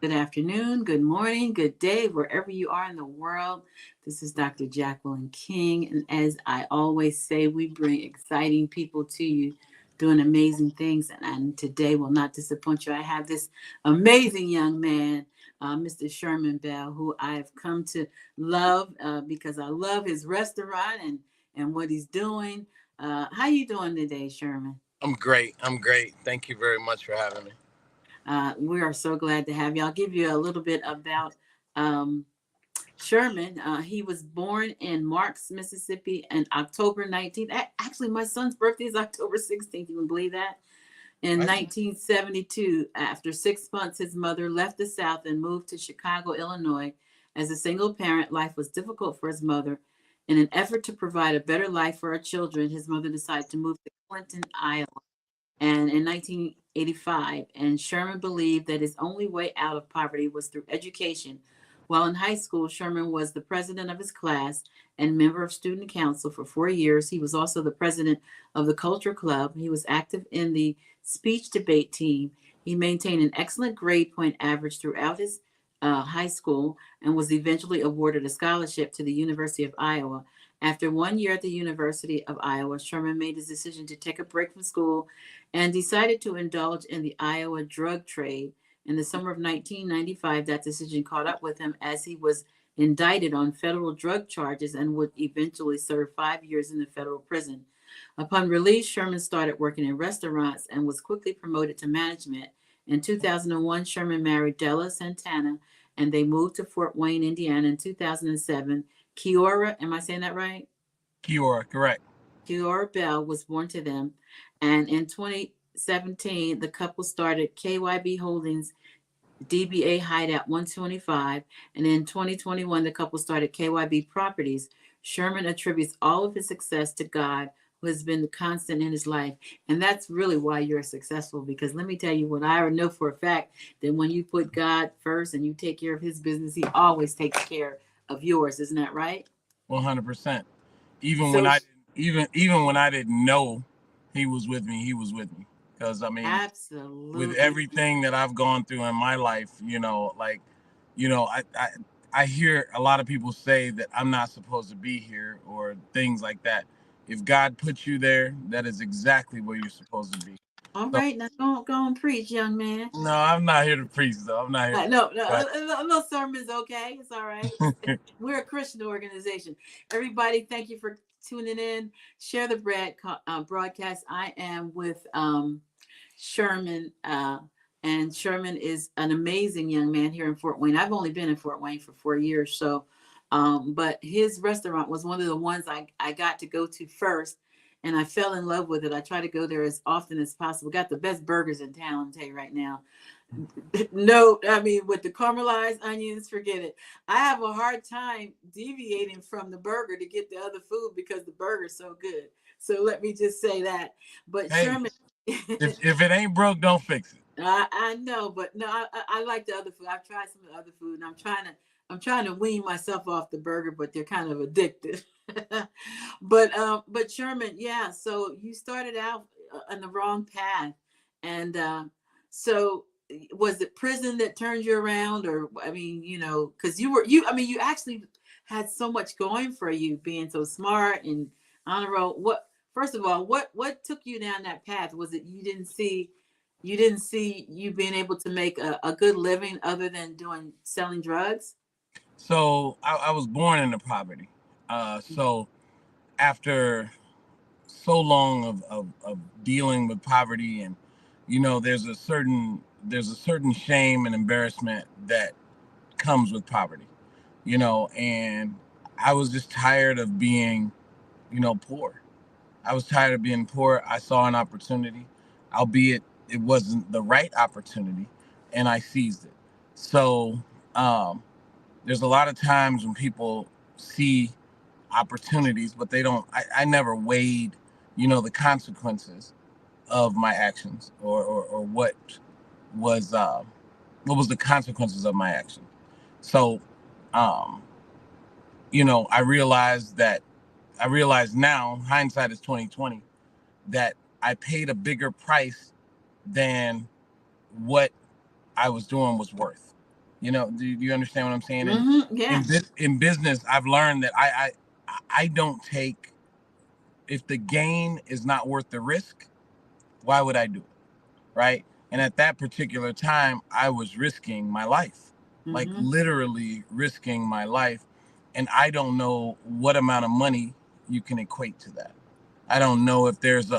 Good afternoon, good morning, good day, wherever you are in the world. This is Dr. Jacqueline King. And as I always say, we bring exciting people to you doing amazing things. And today will not disappoint you. I have this amazing young man, Mr. Sherman Bell, who I've come to love because I love his restaurant and what he's doing. How you doing today, Sherman? I'm great. I'm great. Thank you very much for having me. We are so glad to have you. I'll give you a little bit about um, Sherman. He was born in Marks, Mississippi, on October 19th. Actually, my son's birthday is October 16th. You can believe that? In I, 1972, after 6 months, his mother left the South and moved to Chicago, Illinois. As a single parent, life was difficult for his mother. In an effort to provide a better life for her children, his mother decided to move to Clinton, Iowa and in 1985, and Sherman believed that his only way out of poverty was through education. While in high school, Sherman was the president of his class and member of student council for 4 years. He was also the president of the culture club. He was active in the speech debate team. He maintained an excellent grade point average throughout his high school and was eventually awarded a scholarship to the University of Iowa. After 1 year at the University of Iowa, Sherman made his decision to take a break from school and decided to indulge in the Iowa drug trade. In the summer of 1995, that decision caught up with him as he was indicted on federal drug charges and would eventually serve 5 years in the federal prison. Upon release, Sherman started working in restaurants and was quickly promoted to management. In 2001, Sherman married Della Santana and they moved to Fort Wayne, Indiana in 2007. Kiora, am I saying that right? Kiora, correct. Kiora Bell was born to them. And in 2017, the couple started KYB Holdings DBA Hideout 125. And in 2021, the couple started KYB Properties. Sherman attributes all of his success to God, who has been the constant in his life. And that's really why you're successful. Because let me tell you what I know for a fact that when you put God first and you take care of his business, he always takes care of yours. Isn't that right? 100%. Even when So, I didn't, even when I didn't know he was with me, he was with me. Because I mean, with absolutely. everything that I've gone through in my life, you know, I, I I hear a lot of people say that I'm not supposed to be here or things like that. If God put you there, that is exactly where you're supposed to be. All So right, now go and preach, young man. no, I'm not here to preach though. I'm not here to preach. No, no, But no sermons, okay? It's all right. We're a Christian organization. Everybody, thank you for tuning in. Share the broadcast. I am with Sherman, and Sherman is an amazing young man here in Fort Wayne. I've only been in Fort Wayne for 4 years, so but his restaurant was one of the ones I got to go to first, and I fell in love with it. I try to go there as often as possible. Got the best burgers in town, I'll tell you right now. No, I mean, with the caramelized onions, forget it. I have a hard time deviating from the burger to get the other food because the burger's so good. So let me just say that. But hey, Sherman, if it ain't broke, don't fix it. I know, but no, I like the other food. I've tried some of the other food, and I'm trying to wean myself off the burger, but they're kind of addictive. But Sherman, yeah. So you started out on the wrong path, and so was it prison that turned you around, or I mean, because I mean, you actually had so much going for you, being so smart and honor roll. What First of all, what took you down that path? Was it you didn't see you being able to make a good living other than doing selling drugs? So I was born into poverty. So after so long of dealing with poverty, and there's a certain shame and embarrassment that comes with poverty, and I was just tired of being, poor. I was tired of being poor. I saw an opportunity, albeit it wasn't the right opportunity, and I seized it. So um, there's a lot of times when people see opportunities, but they don't. I never weighed, the consequences of my actions, or was uh, what was the consequences of my action. So, um, I realized now, hindsight is 2020, that I paid a bigger price than what I was doing was worth. Do you understand what I'm saying? And Yeah. in business, I've learned that I don't take, if the gain is not worth the risk, why would I do it? Right? And at that particular time, I was risking my life, like Mm-hmm. literally risking my life. And I don't know what amount of money you can equate to that. I don't know that there's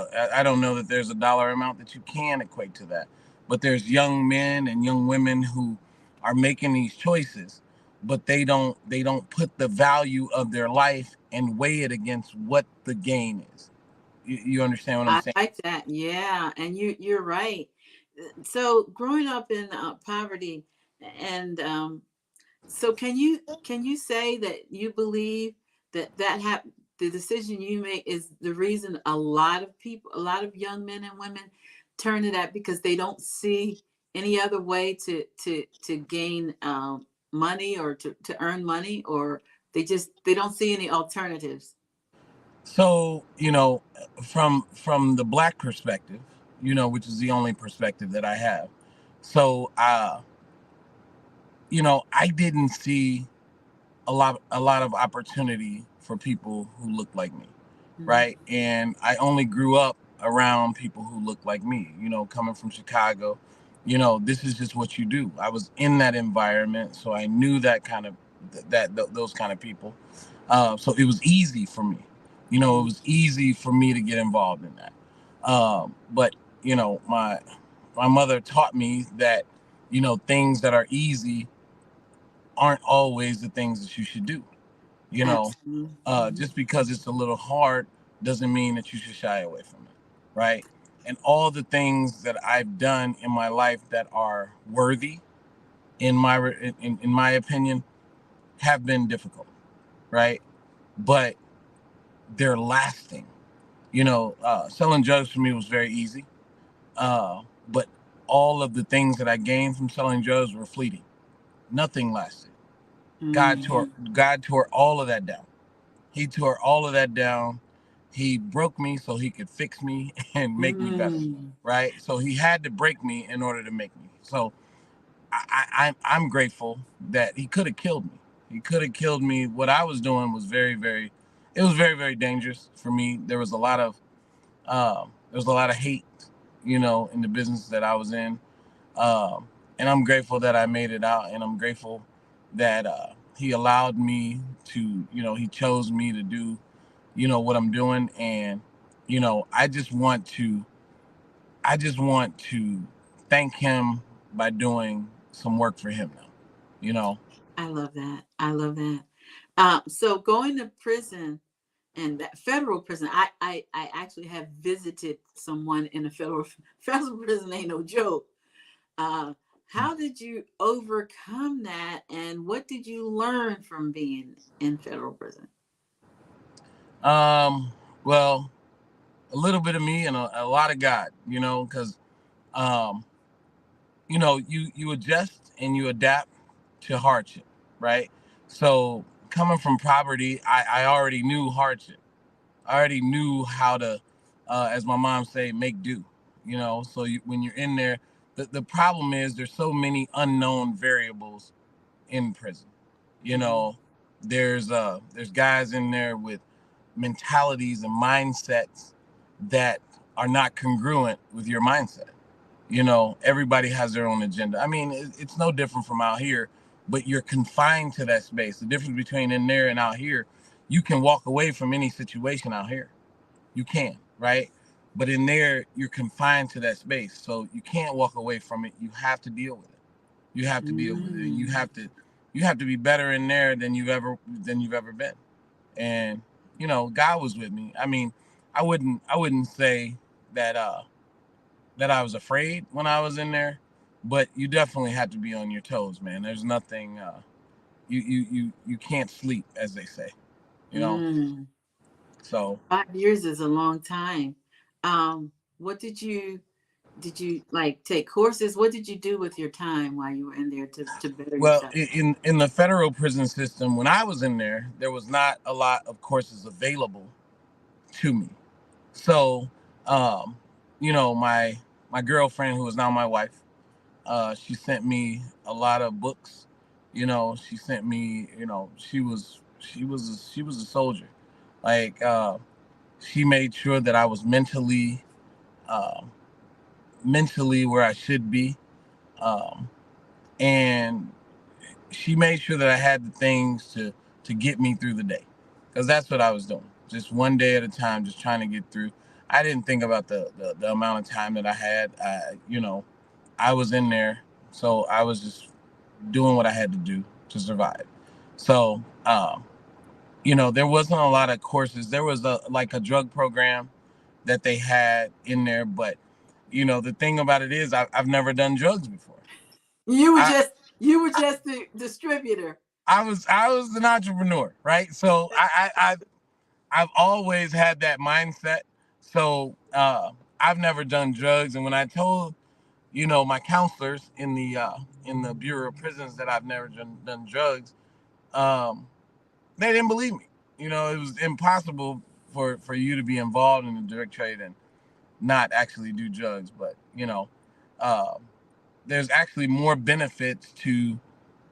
a dollar amount that you can equate to that. But there's young men and young women who are making these choices, but they don't put the value of their life and weigh it against what the gain is. You understand what I'm I saying? like that. Yeah, and you're right. So growing up in poverty, and so can you say that you believe that the decision you make is the reason a lot of people, a lot of young men and women turn to that because they don't see any other way to gain money or to earn money, or they don't see any alternatives. So, from the black perspective, which is the only perspective that I have. So, I didn't see a lot of opportunity for people who look like me, Mm-hmm. right? And I only grew up around people who look like me. Coming from Chicago, this is just what you do. I was in that environment, so I knew those kind of people. So it was easy for me. It was easy for me to get involved in that. But my mother taught me that things that are easy aren't always the things that you should do. You know, Absolutely. Hmm. just because it's a little hard doesn't mean that you should shy away from it, right? And all the things that I've done in my life that are worthy, in my opinion, have been difficult, right? But they're lasting. Selling drugs for me was very easy, but all of the things that I gained from selling drugs were fleeting. Nothing lasted. God tore Hmm. God tore all of that down. He tore all of that down. He broke me so he could fix me and make me better, Mm. right? So he had to break me in order to make me. So I'm grateful that he could have killed me. He could have killed me. What I was doing was it was very, very dangerous for me. There was a lot of hate, in the business that I was in. And I'm grateful that I made it out, and I'm grateful that he allowed me to, he chose me to do, what I'm doing. And I just want to thank him by doing some work for him now. You know. I love that. I love that. So going to prison, and that federal prison, I actually have visited someone in a federal prison. Ain't no joke. Uh, how did you overcome that, and what did you learn from being in federal prison? Well, a little bit of me and a lot of God, because um, you adjust and you adapt to hardship, right? So coming from poverty, I already knew hardship. I already knew how to, as my mom say, make do. So when you're in there, the problem is there's so many unknown variables in prison. You Mhm. know, there's guys in there with mentalities and mindsets that are not congruent with your mindset. Everybody has their own agenda. I mean, it's no different from out here, but you're confined to that space. The difference between in there and out here, you can walk away from any situation out here. You can, right? But in there, you're confined to that space. So you can't walk away from it. You have to deal with it. You have to deal with it. And you Mm. have to you have to be better in there than you've ever been. And God was with me. I mean, I wouldn't say that that I was afraid when I was in there, but you definitely had to be on your toes, man. There's nothing you can't sleep, as they say, you know. Mm. So 5 years is a long time. What did you like take courses? What did you do with your time while you were in there to better well, yourself? in the federal prison system, when I was in there was not a lot of courses available to me. So, um, my girlfriend, who is now my wife, she sent me a lot of books She sent me. She was a soldier. Like she made sure that I was uh, mentally where I should be, um, and she made sure that I had the things to get me through the day, because that's what I was doing, just one day at a time, just trying to get through. I didn't think about the amount of time that I had. I was in there, so I was just doing what I had to do to survive. So there wasn't a lot of courses. There was a drug program that they had in there, but the thing about it is I've never done drugs before. You were I, just you were just the distributor. I was an entrepreneur, right? So I've always had that mindset. So I've never done drugs, and when I told my counselors in the Bureau of Prisons that I've never done drugs, um, they didn't believe me. It was impossible for you to be involved in the direct trade and not actually do drugs. But um, there's actually more benefits to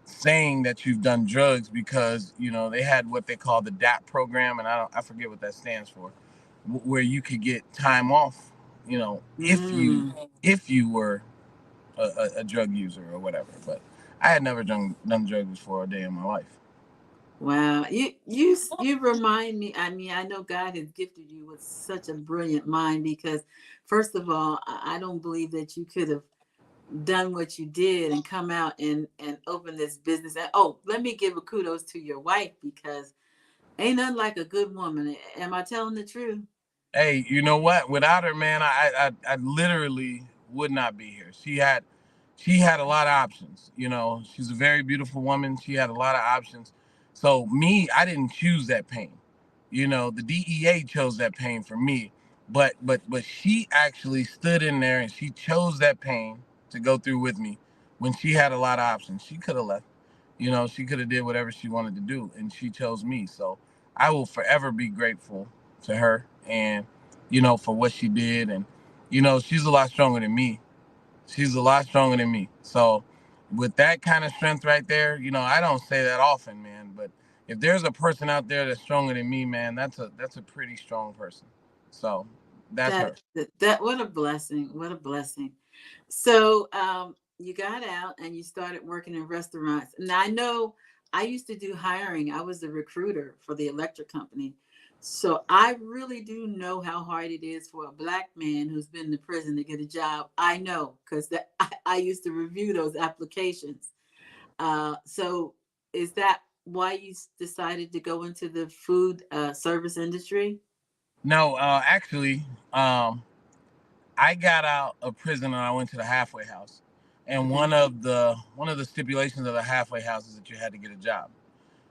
saying that you've done drugs, because they had what they call the DAP program, and I forget what that stands for, where you could get time off, if you Mm. were a drug user or whatever. But I had never done drugs before a day in my life. Wow. You remind me. I mean, I know God has gifted you with such a brilliant mind because first of all, I don't believe that you could have done what you did and come out and open this business. And oh, let me give a kudos to your wife because ain't nothing like a good woman. Am I telling the truth? Hey, you know what? Without her, man, I literally would not be here. She had a lot of options. She's a very beautiful woman. She had a lot of options. So me, I didn't choose that pain. The DEA chose that pain for me. But she actually stood in there and she chose that pain to go through with me when she had a lot of options. She could have left. She could have did whatever she wanted to do, and she chose me. So I will forever be grateful to her, and for what she did. And she's a lot stronger than me. She's a lot stronger than me. So with that kind of strength right there, I don't say that often, man. But if there's a person out there that's stronger than me, man, that's a pretty strong person. So that's her. That what a blessing. What a blessing. So you got out and you started working in restaurants. Now I know I used to do hiring. I was the recruiter for the electric company. So I really do know how hard it is for a black man who's been to prison to get a job. I know because I used to review those applications. So is that why you decided to go into the food service industry? No, actually, um, I got out of prison and I went to the halfway house. And Okay. one of the stipulations of the halfway house is that you had to get a job.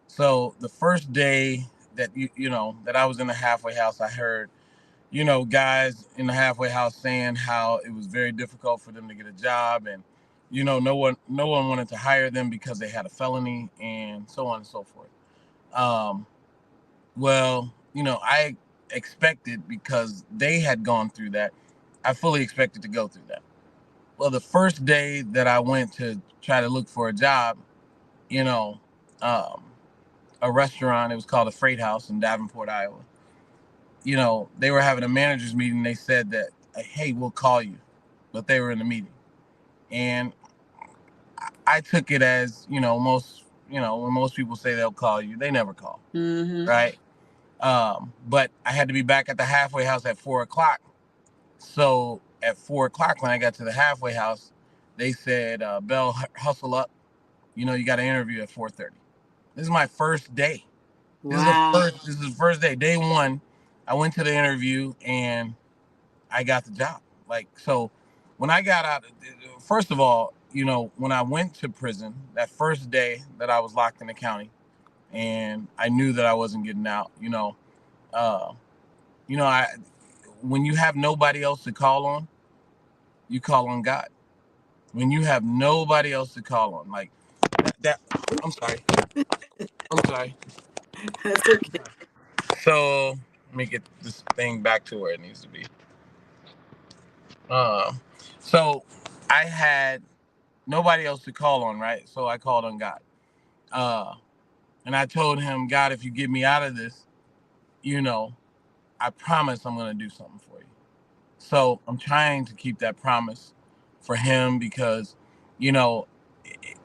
So the first day that that I was in the halfway house, I heard guys in the halfway house saying how it was very difficult for them to get a job, and no one wanted to hire them because they had a felony, and so on and so forth. Um, well, I expected, because they had gone through that, I fully expected to go through that. Well, the first day that I went to try to look for a job, you know, um, a restaurant, it was called a Freight House in Davenport, Iowa. They were having a managers meeting. They said that, hey, we'll call you, but they were in the meeting, and I took it as when most people say they'll call you, they never call, Mm-hmm. right? But I had to be back at the halfway house at 4 o'clock. So at 4 o'clock, when I got to the halfway house, they said, Bell, hustle up. You got an interview at 4:30. This is my first day. Wow. This is the first day. Day one, I went to the interview and I got the job. Like, so when I got out, first of all, when I went to prison, that first day that I was locked in the county, and I knew that I wasn't getting out, uh, I when you have nobody else to call on, you call on God. When you have nobody else to call on, like that. I'm sorry. I'm sorry. That's okay. So let me get this thing back to where it needs to be. Uh, so I had nobody else to call on, right? So I called on God. Uh, and I told him, God, if you get me out of this, you know, I promise I'm going to do something for you. So I'm trying to keep that promise for him because, you know,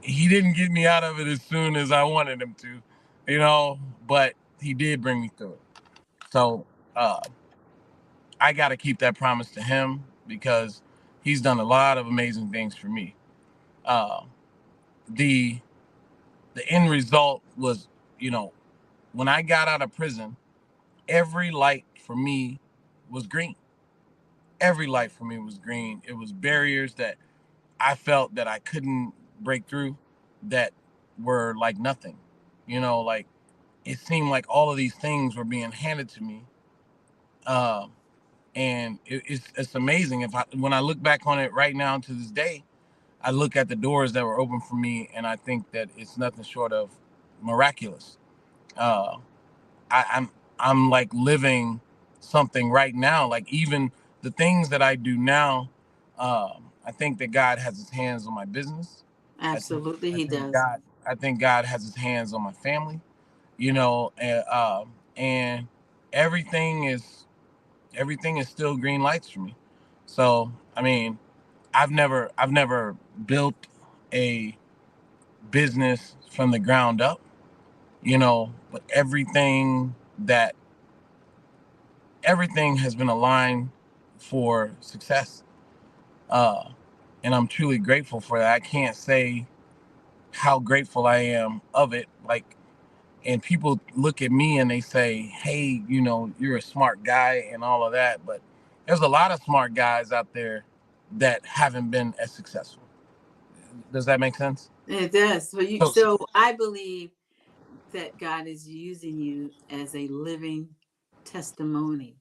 he didn't get me out of it as soon as I wanted him to, you know, but he did bring me through it. So uh, I got to keep that promise to him because he's done a lot of amazing things for me. Uh, the the end result was, you know, when I got out of prison, every light for me was green. Every light for me was green. It was barriers that I felt that I couldn't break through that were like nothing. You know, like it seemed like all of these things were being handed to me. Uh, and it's amazing. When I look back on it right now to this day, I look at the doors that were open for me, and I think that it's nothing short of miraculous. Uh, I'm like living something right now. Like even the things that I do now, I think that God has His hands on my business. I think Absolutely, I he think does. God I think God has His hands on my family. You know, and everything is everything is still green lights for me. So I mean, I've never built a business from the ground up. You know, but everything has been aligned for success. Uh, and I'm truly grateful for that. I can't say how grateful I am of it. Like, and people look at me and they say, hey, you know, you're a smart guy and all of that. But there's a lot of smart guys out there that haven't been as successful. Does that make sense? It does. So So, I believe that God is using you as a living testimony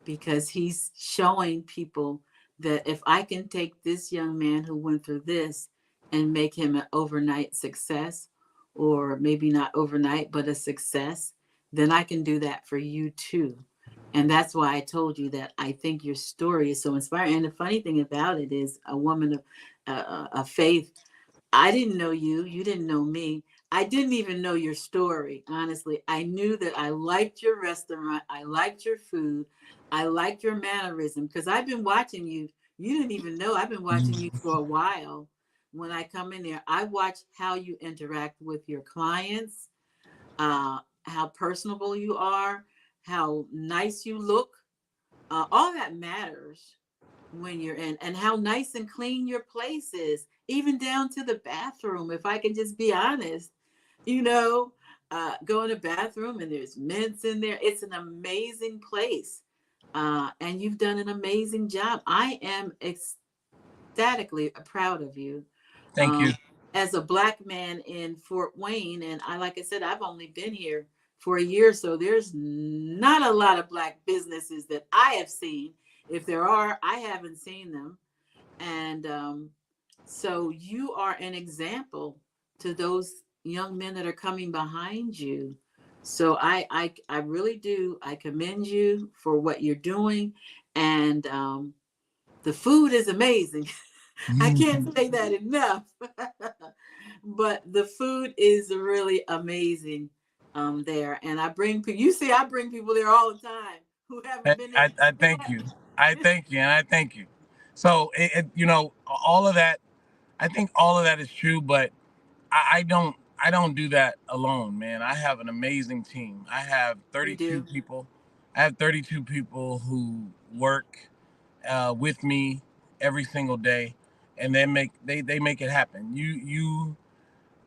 because he's showing people that if I can take this young man who went through this and make him an overnight success, or maybe not overnight, but a success, then I can do that for you too. And that's why I told you that I think your story is so inspiring. And the funny thing about it is, a woman of faith, I didn't know you. You didn't know me. I didn't even know your story, honestly. I knew that I liked your restaurant. I liked your food. I liked your mannerism because I've been watching you. You didn't even know I've been watching you for a while. When I come in there, I watch how you interact with your clients, how personable you are, how nice you look. All that matters when you're in, and how nice and clean your place is, even down to the bathroom. If I can just be honest, you know, go in the bathroom and there's mints in there. It's an amazing place. And you've done an amazing job. I am ecstatically proud of you. thank you. um, as a Black man in Fort Wayne, and like I said, I've only been here for a year, so there's not a lot of Black businesses that I have seen. If there are, I haven't seen them. And so you are an example to those young men that are coming behind you. So I really do. I commend you for what you're doing, and the food is amazing. I can't say that enough. But the food is really amazing there. And I bring people, you see, I bring people there all the time who haven't been there. I thank you. I thank you, and I thank you. So, you know, all of that. I think all of that is true, but I don't do that alone, man. I have an amazing team. I have You 32 do. people. I have 32 people who work with me every single day, and they make it happen.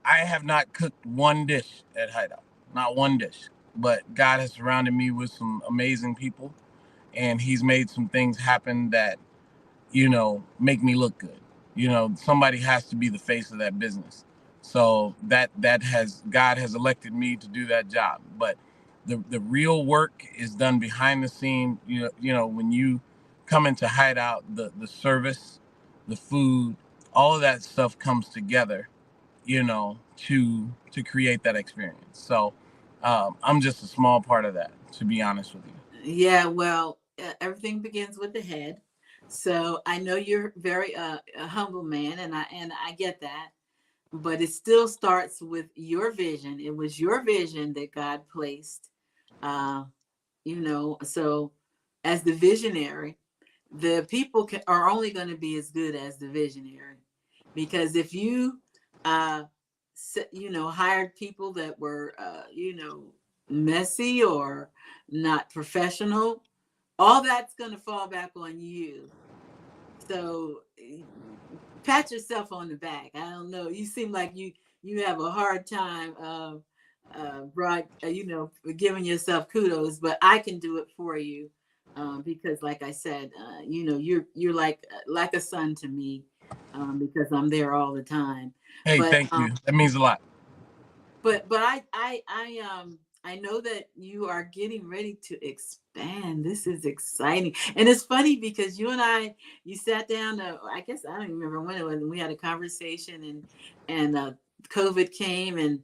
I have not cooked one dish at Hideout, not one dish. But God has surrounded me with some amazing people, and He's made some things happen that make me look good. Somebody has to be the face of that business. So that has God has elected me to do that job. But the real work is done behind the scene. When you come into Hideout, the service, the food, all of that stuff comes together, to create that experience. So I'm just a small part of that, to be honest with you. Yeah, well, everything begins with the head. So I know you're very a humble man, and I get that. but it still starts with your vision. It was your vision that God placed, uh, so as the visionary, the people are only going to be as good as the visionary, because if you uh hired people that were messy or not professional, all that's going to fall back on you. So pat yourself on the back. I don't know, you seem like you have a hard time broad giving yourself kudos, but I can do it for you, because like I said, you're like a son to me, because I'm there all the time. Hey, but thank you. That means a lot. but I know that you are getting ready to expand. This is exciting. And it's funny because you sat down, I guess I don't remember when it was, and we had a conversation, and COVID came, and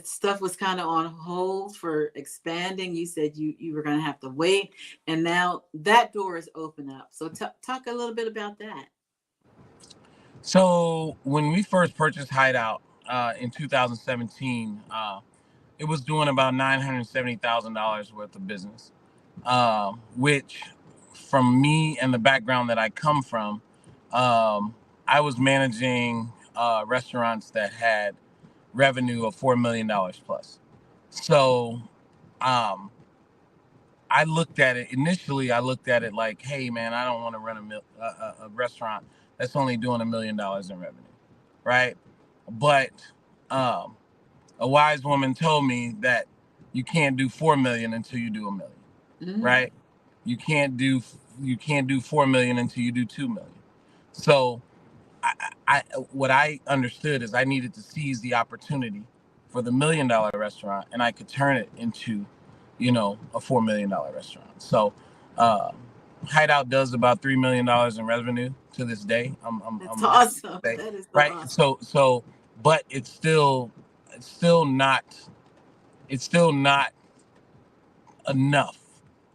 stuff was kind of on hold for expanding. You said you were going to have to wait, and now that door is open up. So talk a little bit about that. So when we first purchased Hideout in 2017, it was doing about $970,000 worth of business, which, from me and the background that I come from, I was managing restaurants that had revenue of $4 million plus. So um, I looked at it initially. I looked at it like, hey, man, I don't want to run a restaurant that's only doing $1 million in revenue, right? But um, a wise woman told me that you can't do 4 million until you do a million, Mm. right? You can't do 4 million until you do 2 million. So I what I understood is I needed to seize the opportunity for the $1 million restaurant, and I could turn it into, a $4 million restaurant. So uh, Hideout does about $3 million in revenue to this day. That's I'm happy to awesome. say, That is so right? awesome. So, but it's still not enough,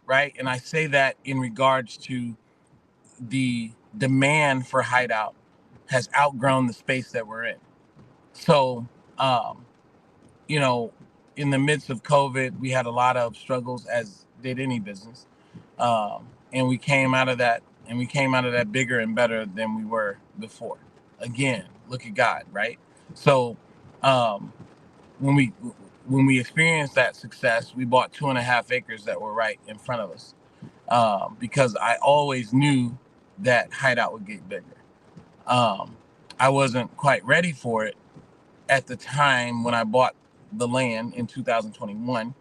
right? And I say that in regards to the demand for Hideout has outgrown the space that we're in. So, um, you know, in the midst of COVID, we had a lot of struggles, as did any business, and we came out of that, bigger and better than we were before. Again, look at God, right? So, um, when we when we experienced that success, we bought 2.5 acres that were right in front of us, because I always knew that Hideout would get bigger. Um, I wasn't quite ready for it at the time when I bought the land in 2021,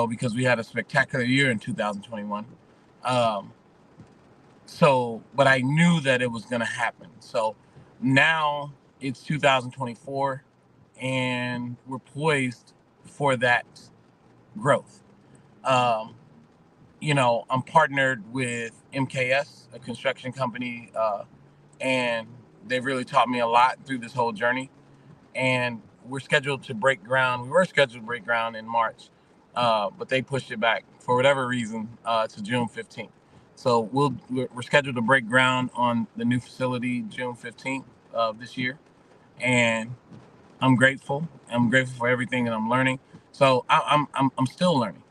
because we had a spectacular year in 2021. Um, but I knew that it was going to happen. So now it's 2024, and we're poised for that growth. Um, I'm partnered with MKS, a construction company, and they've really taught me a lot through this whole journey. And we're scheduled to break ground. We were scheduled to break ground in March, but they pushed it back for whatever reason to June 15th. So we're scheduled to break ground on the new facility June 15th of this year, and I'm grateful. I'm grateful for everything that I'm learning. So I'm still learning.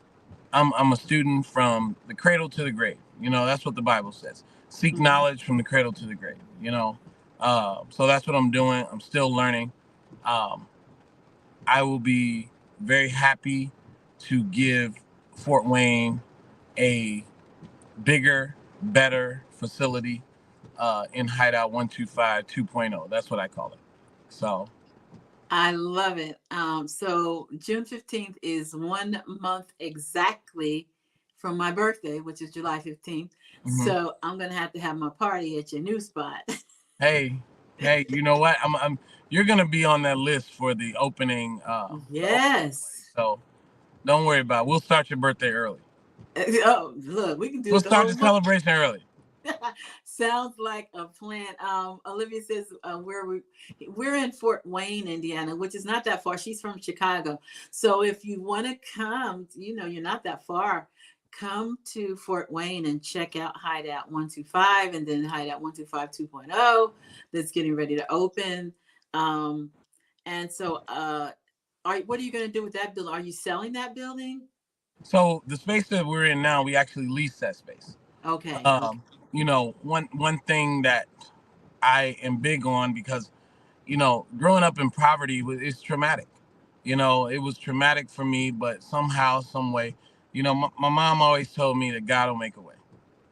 I'm a student from the cradle to the grave. That's what the Bible says. Seek Mhm. knowledge from the cradle to the grave. So that's what I'm doing. I'm still learning. Um, I will be very happy to give Fort Wayne a bigger, better facility in Hideout 125 2.0. That's what I call it. So, I love it. So June 15th is 1 month exactly from my birthday, which is July 15th. mhm. So I'm gonna have to have my party at your new spot. Hey, hey, you know what? You're gonna be on that list for the opening party. Yes. So don't worry about it. We'll start your birthday early. Oh, look, we can do We'll it the start whole the month. celebration early. Sounds like a plan. Olivia says we're in Fort Wayne, Indiana, which is not that far. She's from Chicago, so if you want to come, you're not that far. Come to Fort Wayne and check out Hideout 125, and then Hideout 125 2.0 that's getting ready to open. Um, and so, what are you going to do with that building? Are you selling that building? So the space that we're in now, we actually lease that space. Okay. Okay. Um, one thing that I am big on, because growing up in poverty is traumatic. It was traumatic for me, but somehow, some way, my mom always told me that God will make a way.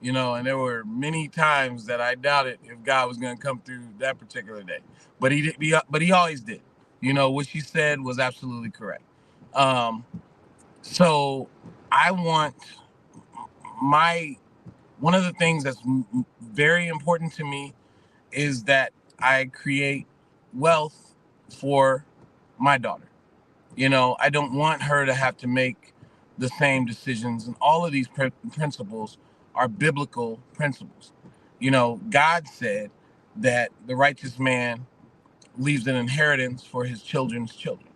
And there were many times that I doubted if God was going to come through that particular day, but he did. But he always did. What she said was absolutely correct. Um, so I want my one of the things that's very important to me is that I create wealth for my daughter. I don't want her to have to make the same decisions. And all of these principles are biblical principles. God said that the righteous man leaves an inheritance for his children's children.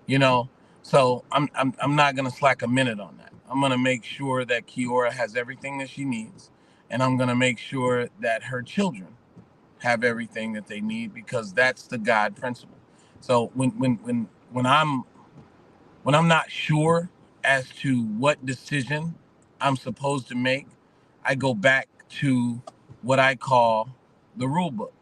You know, so I'm not gonna slack a minute on that. I'm gonna make sure that Kiora has everything that she needs, and I'm gonna make sure that her children have everything that they need, because that's the God principle. So when I'm not sure as to what decision I'm supposed to make, I go back to what I call the rule book,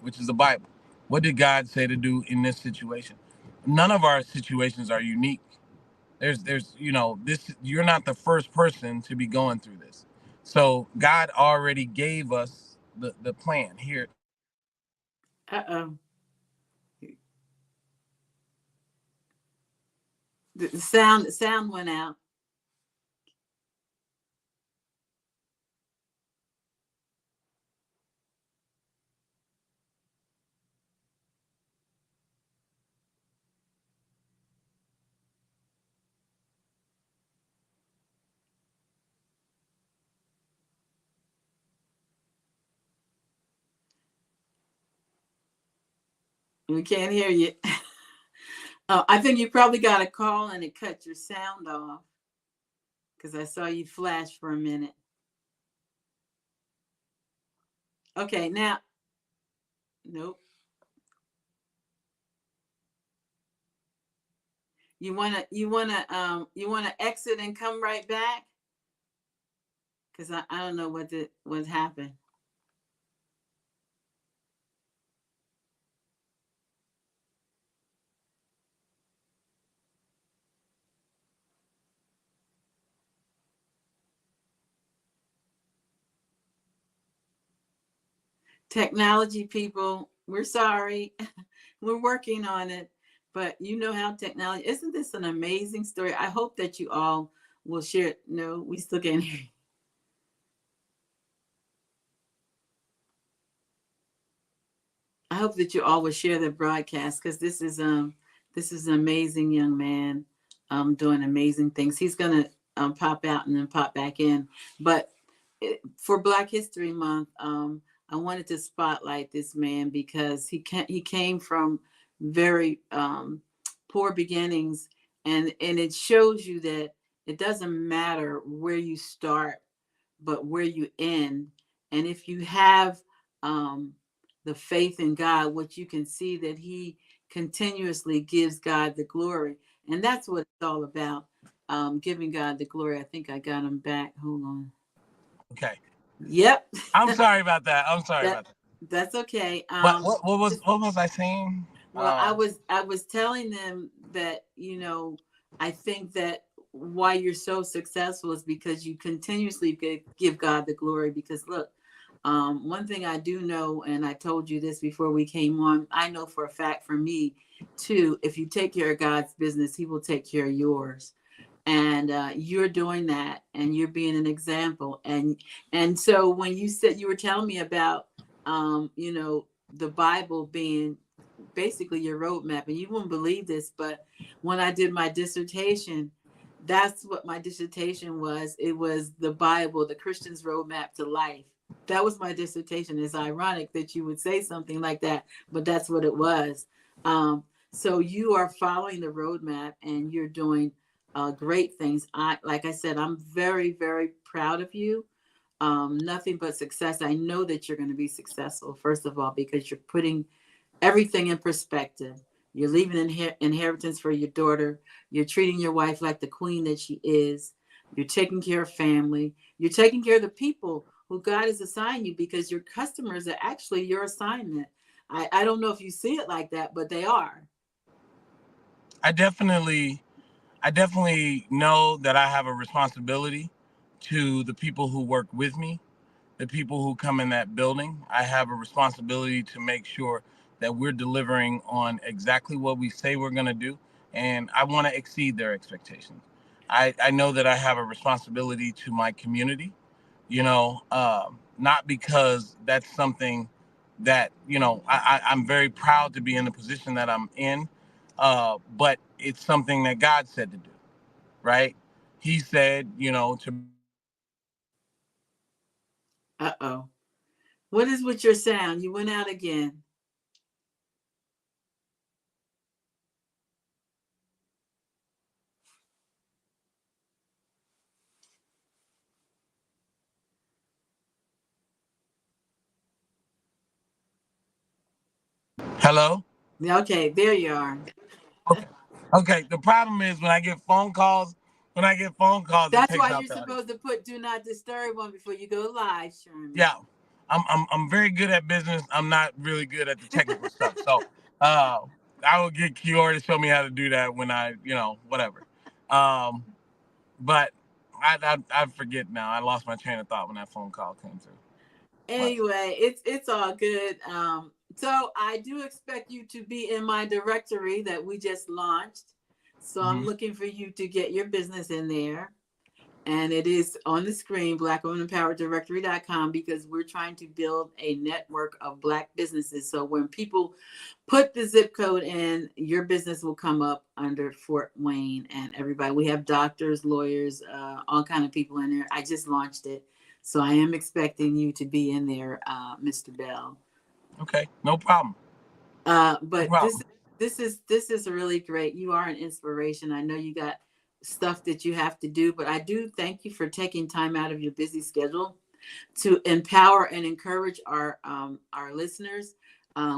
which is the Bible. What did God say to do in this situation? None of our situations are unique. This, you're not the first person to be going through this. So God already gave us the plan. Here, Uh-oh. The sound went out. We can't hear you. I think you probably got a call and it cut your sound off because I saw you flash for a minute. Okay, now, nope. You wanna exit and come right back because I don't know what happened. Technology people, we're sorry. We're working on it, but you know how technology, isn't this an amazing story? I hope that you all will share it. No, we still can't hear you. I hope that you all will share the broadcast because this is an amazing young man doing amazing things. He's gonna pop out and then pop back in. But for Black History Month, I wanted to spotlight this man because he came from very poor beginnings, and it shows you that it doesn't matter where you start, but where you end. And if you have um, the faith in God, what you can see that He continuously gives God the glory, and that's what it's all about. Giving God the glory. I think I got him back. Hold on. okay. Yep. I'm sorry about that. I'm sorry that about that. that's okay. But what was I saying? Well, I was telling them that, I think that why you're so successful is because you continuously give God the glory. Because look, one thing I do know, and I told you this before we came on, I know for a fact, for me too, if you take care of God's business, He will take care of yours. And you're doing that, and you're being an example. And so when you said, you were telling me about the Bible being basically your roadmap, and you wouldn't believe this, but when I did my dissertation, that's what my dissertation was. It was the Bible, the Christian's roadmap to life. That was my dissertation. It's ironic that you would say something like that, but that's what it was. So you are following the roadmap, and you're doing great things. Like I said, I'm very, very proud of you. Nothing but success. I know that you're going to be successful, first of all, because you're putting everything in perspective. You're leaving inheritance for your daughter. You're treating your wife like the queen that she is. You're taking care of family. You're taking care of the people who God has assigned you, because your customers are actually your assignment. I don't know if you see it like that, but they are. I definitely I definitely know that I have a responsibility to the people who work with me, the people who come in that building. I have a responsibility to make sure that we're delivering on exactly what we say we're going to do. And I want to exceed their expectations. I know that I have a responsibility to my community, not because that's something that, I'm very proud to be in the position that I'm in, but it's something that God said to do, right? He said, to Uh oh. What is with your sound? You went out again. hello. Okay, there you are. Okay. Okay. The problem is when I get phone calls, it That's takes why out you're the audio. supposed to put do not disturb on before you go live, Sherman. Yeah. I'm very good at business. I'm not really good at the technical stuff. So uh I will get Kiora to show me how to do that when whatever. Um but I forget now. I lost my train of thought when that phone call came through. But Anyway, it's all good. So I do expect you to be in my directory that we just launched. So I'm mhm. looking for you to get your business in there. And it is on the screen, blackwomenempowereddirectory.com, because we're trying to build a network of Black businesses. So when people put the zip code in, your business will come up under Fort Wayne and everybody. We have doctors, lawyers, all kind of people in there. I just launched it. So I am expecting you to be in there, Mr. Bell. Okay, no problem. No But this problem. this is this is really great. You are an inspiration. I know you got stuff that you have to do, but I do thank you for taking time out of your busy schedule to empower and encourage our listeners.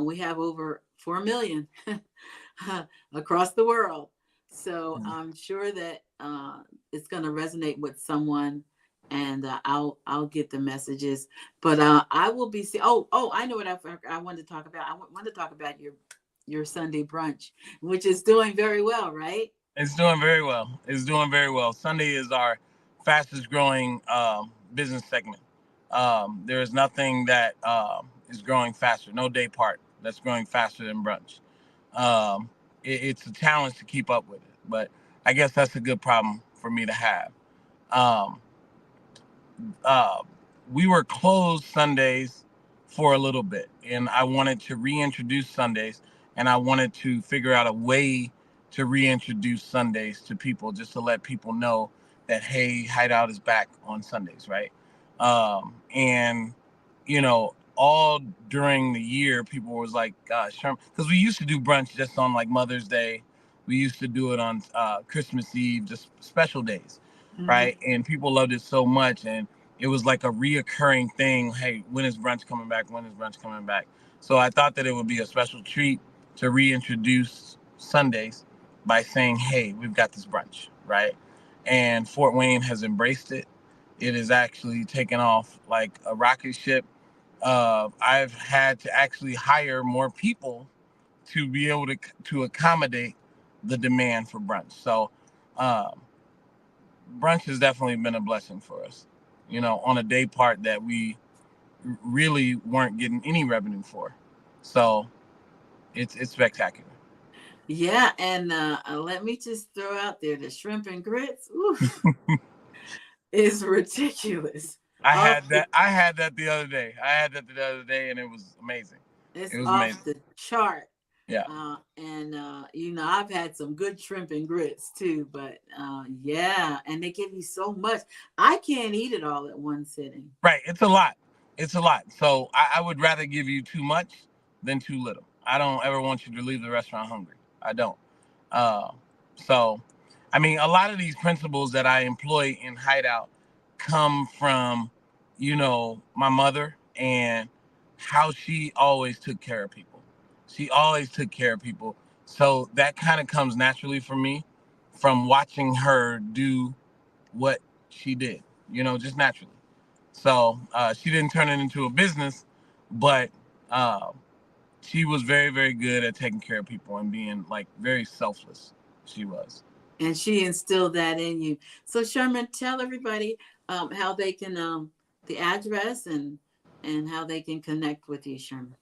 We have over 4 million across the world, so Mhm. I'm sure that it's going to resonate with someone, and I'll get the messages. But I will be. I know what I wanted to talk about. I want to talk about your Sunday brunch, which is doing very well, right? It's doing very well. It's doing very well. Sunday is our fastest growing business segment. There is nothing that is growing faster. No day part that's growing faster than brunch. It's a challenge to keep up with it, but I guess that's a good problem for me to have. Um, uh, we were closed Sundays for a little bit, and I wanted to reintroduce Sundays, and I wanted to figure out a way to reintroduce Sundays to people, just to let people know that hey, Hideout is back on Sundays, right? And all during the year, people was like, "Gosh, Sherman," because we used to do brunch just on like Mother's Day. We used to do it on Christmas Eve, just special days, Mm-hmm. right? And people loved it so much, and it was like a reoccurring thing. Hey, when is brunch coming back? When is brunch coming back? So I thought that it would be a special treat to reintroduce Sundays by saying, hey, we've got this brunch, right? And Fort Wayne has embraced it. It is actually taken off like a rocket ship. I've had to actually hire more people to be able to accommodate the demand for brunch. So um, brunch has definitely been a blessing for us. On a day part that we really weren't getting any revenue for. So it's spectacular. Yeah, and let me just throw out there the shrimp and grits. Oof, is ridiculous. I Off had the that. I had that the other day. And it was amazing. it's It was off amazing. the chart. Yeah. And I've had some good shrimp and grits too, but yeah, and they give you so much. I can't eat it all at one sitting. Right. It's a lot. It's a lot. So I would rather give you too much than too little. I don't ever want you to leave the restaurant hungry. I don't. Uh, so, I mean, a lot of these principles that I employ in Hideout come from, my mother and how she always took care of people. She always took care of people. So that kind of comes naturally for me from watching her do what she did, just naturally. So she didn't turn it into a business, but uh, she was very, very good at taking care of people and being like very selfless. She was. And she instilled that in you. So Sherman, tell everybody how they can the address and how they can connect with you, Sherman.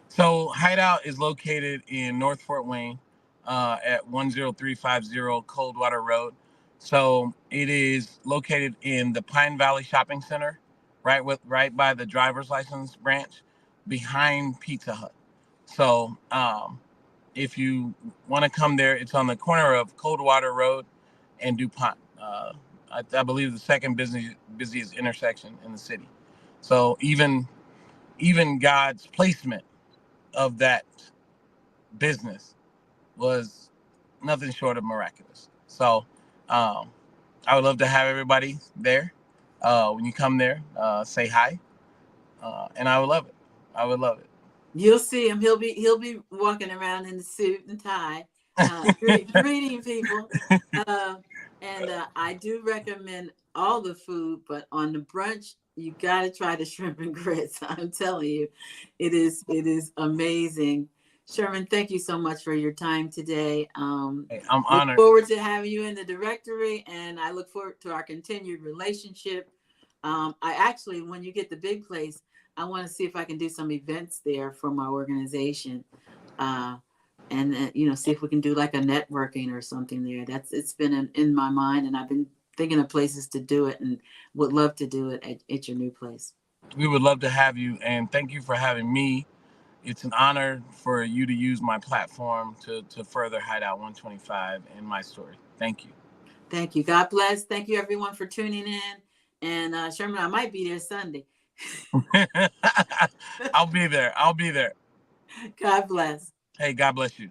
So Hideout is located in North Fort Wayne at 10350 Coldwater Road. So it is located in the Pine Valley Shopping Center, right by the driver's license branch, behind Pizza Hut. So if you want to come there, it's on the corner of Coldwater Road and DuPont. I believe the second busiest intersection in the city. So even God's placement of that business was nothing short of miraculous. So um, I would love to have everybody there. When you come there, say hi, and I would love it. I would love You'll see him. He'll be walking around in the suit and tie, greeting people. Uh, and I do recommend all the food, but on the brunch, you got to try the shrimp and grits. I'm telling you, it is amazing. Sherman, thank you so much for your time today. it. I'm Look honored. forward to having you in the directory, and I look forward to our continued relationship. I actually, when you get the big place, I want to see if I can do some events there for my organization, uh, and see if we can do like a networking or something there. It's been in my mind, and I've been thinking of places to do it, and would love to do it at your new place. We would love to have you, and thank you for having me. It's an honor for you to use my platform to further Hideout 125 and my story. Thank you. Thank you. God bless. Thank you, everyone, for tuning in. And Sherman, I might be there Sunday. I'll be there. I'll be there. God bless. Hey, God bless you.